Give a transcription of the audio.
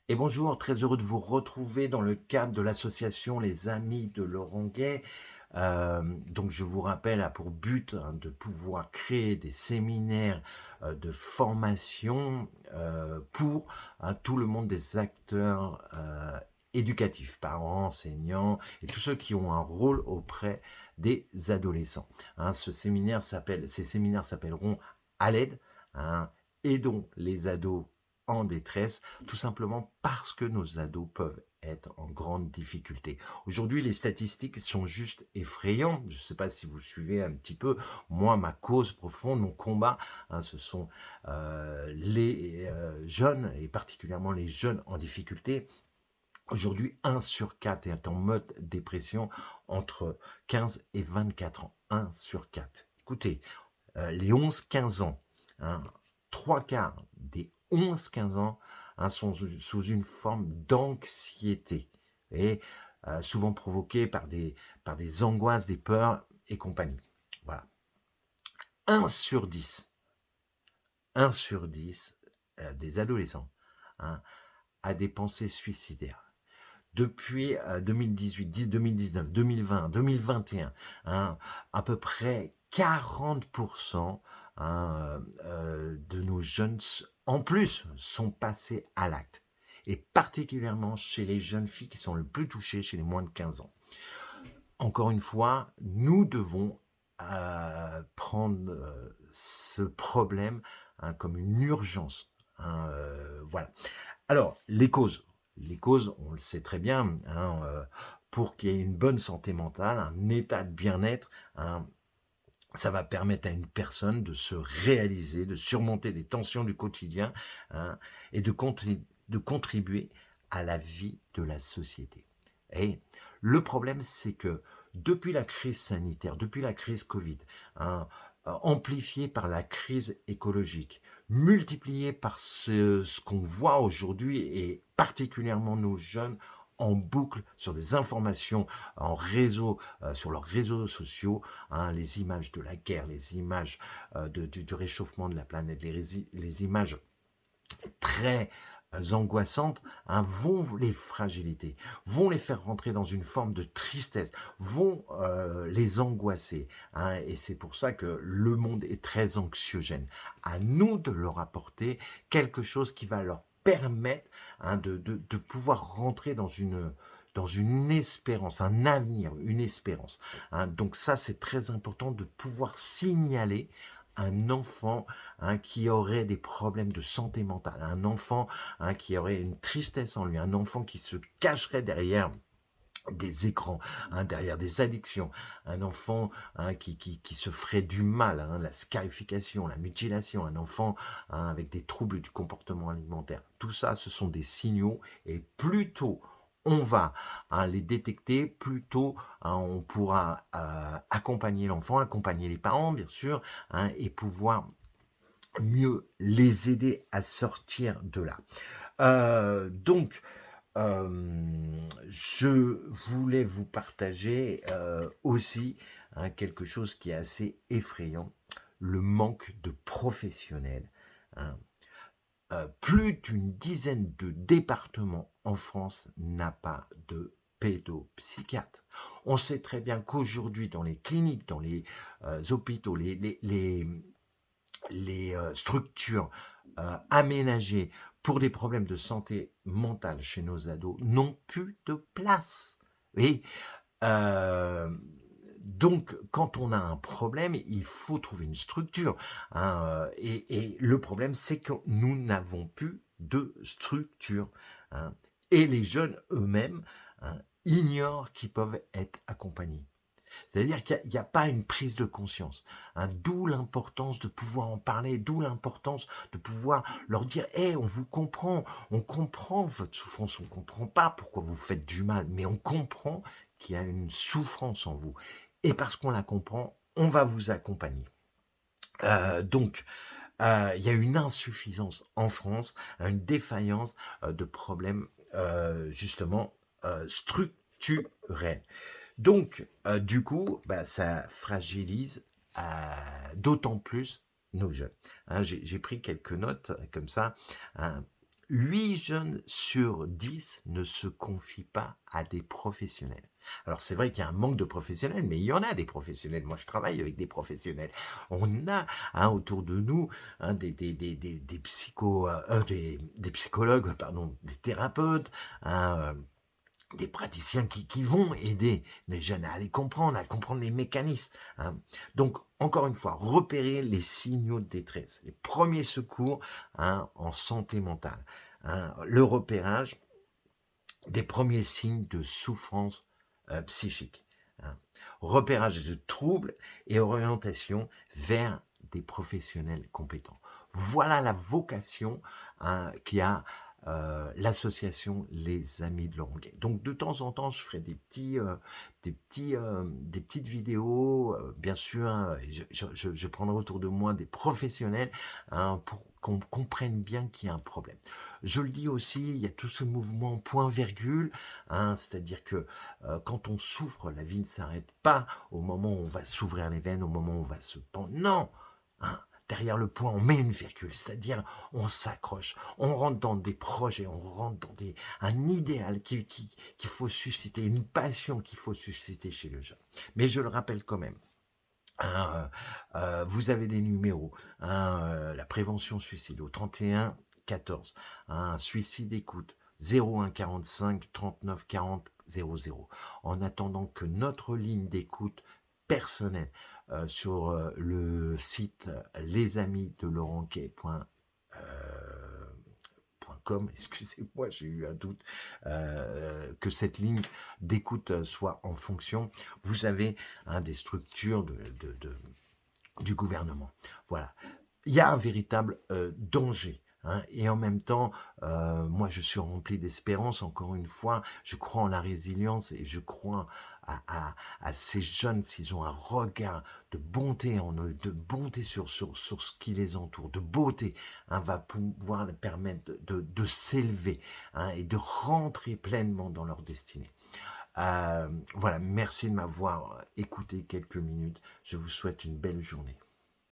Et bonjour, très heureux de vous retrouver dans le cadre de l'association Les Amis de Laurent Gay. Donc je vous rappelle, a pour but de pouvoir créer des séminaires de formation pour tout le monde des acteurs éducatifs, parents, enseignants et tous ceux qui ont un rôle auprès des adolescents. Ces séminaires s'appelleront à l'aide, hein, aidons les ados en détresse, tout simplement parce que nos ados peuvent être en grande difficulté. Aujourd'hui, les statistiques sont juste effrayantes. Je ne sais pas si vous suivez un petit peu. Moi, ma cause profonde, mon combat, ce sont les jeunes, et particulièrement les jeunes en difficulté. Aujourd'hui, 1 sur 4 est en mode dépression entre 15 et 24 ans. 1 sur 4. Écoutez, les 11-15 ans, hein, 3 quarts des 11-15 ans sont sous une forme d'anxiété et souvent provoquée par des angoisses, des peurs et compagnie. Voilà. 1 sur 10, 1 sur 10 des adolescents hein, a des pensées suicidaires. Depuis 2018, 2019, 2020, 2021, hein, à peu près 40% de nos jeunes, en plus, sont passés à l'acte. Et particulièrement chez les jeunes filles qui sont le plus touchées, chez les moins de 15 ans. Encore une fois, nous devons prendre ce problème comme une urgence. Voilà. Alors, les causes. Les causes, on le sait très bien, pour qu'il y ait une bonne santé mentale, un état de bien-être, ça va permettre à une personne de se réaliser, de surmonter des tensions du quotidien et de contribuer à la vie de la société. Et le problème, c'est que depuis la crise sanitaire, depuis la crise Covid, amplifiée par la crise écologique, multipliée par ce qu'on voit aujourd'hui et particulièrement nos jeunes en boucle sur des informations en réseau, sur leurs réseaux sociaux, les images de la guerre, les images du réchauffement de la planète, les images très angoissantes, vont les fragilités, vont les faire rentrer dans une forme de tristesse, vont les angoisser. Et c'est pour ça que le monde est très anxiogène. À nous de leur apporter quelque chose qui va leur permettre de pouvoir rentrer dans une espérance, un avenir, une espérance. Donc ça, c'est très important de pouvoir signaler un enfant qui aurait des problèmes de santé mentale, un enfant qui aurait une tristesse en lui, un enfant qui se cacherait derrière des écrans, derrière des addictions, un enfant qui se ferait du mal, la scarification, la mutilation, un enfant avec des troubles du comportement alimentaire. Tout ça, ce sont des signaux et plus tôt on va les détecter, plus tôt on pourra accompagner l'enfant, accompagner les parents bien sûr, et pouvoir mieux les aider à sortir de là. Donc, je voulais vous partager aussi quelque chose qui est assez effrayant, le manque de professionnels. hein. Plus d'une dizaine de départements en France n'a pas de pédopsychiatre. On sait très bien qu'aujourd'hui, dans les cliniques, dans les hôpitaux, les structures aménagées pour des problèmes de santé mentale chez nos ados n'ont plus de place. Et donc, quand on a un problème, il faut trouver une structure. Et le problème, c'est que nous n'avons plus de structure. Et les jeunes eux-mêmes ignorent qu'ils peuvent être accompagnés. C'est-à-dire qu'il n'y a pas une prise de conscience. D'où l'importance de pouvoir en parler, d'où l'importance de pouvoir leur dire hey, on comprend votre souffrance, on ne comprend pas pourquoi vous faites du mal, mais on comprend qu'il y a une souffrance en vous. Et parce qu'on la comprend, on va vous accompagner. Donc, il y a une insuffisance en France, une défaillance de problèmes justement structurels. Donc, du coup, ça fragilise d'autant plus nos jeunes. J'ai pris quelques notes comme ça. Hein. 8 jeunes sur 10 ne se confient pas à des professionnels. Alors c'est vrai qu'il y a un manque de professionnels, mais il y en a des professionnels. Moi, je travaille avec des professionnels. On a autour de nous des psychologues, pardon, des thérapeutes, hein, des praticiens qui vont aider les jeunes à comprendre les mécanismes. Hein. Donc, encore une fois, repérer les signaux de détresse, les premiers secours en santé mentale. Le repérage des premiers signes de souffrance psychique. Hein. Repérage de troubles et orientation vers des professionnels compétents. Voilà la vocation qui a l'association Les Amis de Laurent Gay. Donc de temps en temps, je ferai des petites vidéos. Bien sûr, je prendrai autour de moi des professionnels pour qu'on comprenne bien qu'il y a un problème. Je le dis aussi, il y a tout ce mouvement point-virgule, c'est-à-dire que quand on souffre, la vie ne s'arrête pas au moment où on va s'ouvrir les veines, au moment où on va se pendre. Non, derrière le point, on met une virgule, c'est-à-dire on s'accroche, on rentre dans des projets, on rentre dans un idéal qu'il faut susciter, une passion qu'il faut susciter chez le jeune. Mais je le rappelle quand même, vous avez des numéros, la prévention suicide au 31 14, suicide écoute 01 45 39 40 00. En attendant que notre ligne d'écoute personnelle sur le site lesamisdelorangay.com, excusez-moi, j'ai eu un doute, que cette ligne d'écoute soit en fonction. Vous avez des structures du gouvernement. Voilà. Il y a un véritable danger. Et en même temps, moi je suis rempli d'espérance, encore une fois, je crois en la résilience et je crois à ces jeunes, s'ils ont un regard de bonté en eux, de bonté sur ce qui les entoure, de beauté, va pouvoir leur permettre de s'élever et de rentrer pleinement dans leur destinée. Voilà, merci de m'avoir écouté quelques minutes, je vous souhaite une belle journée.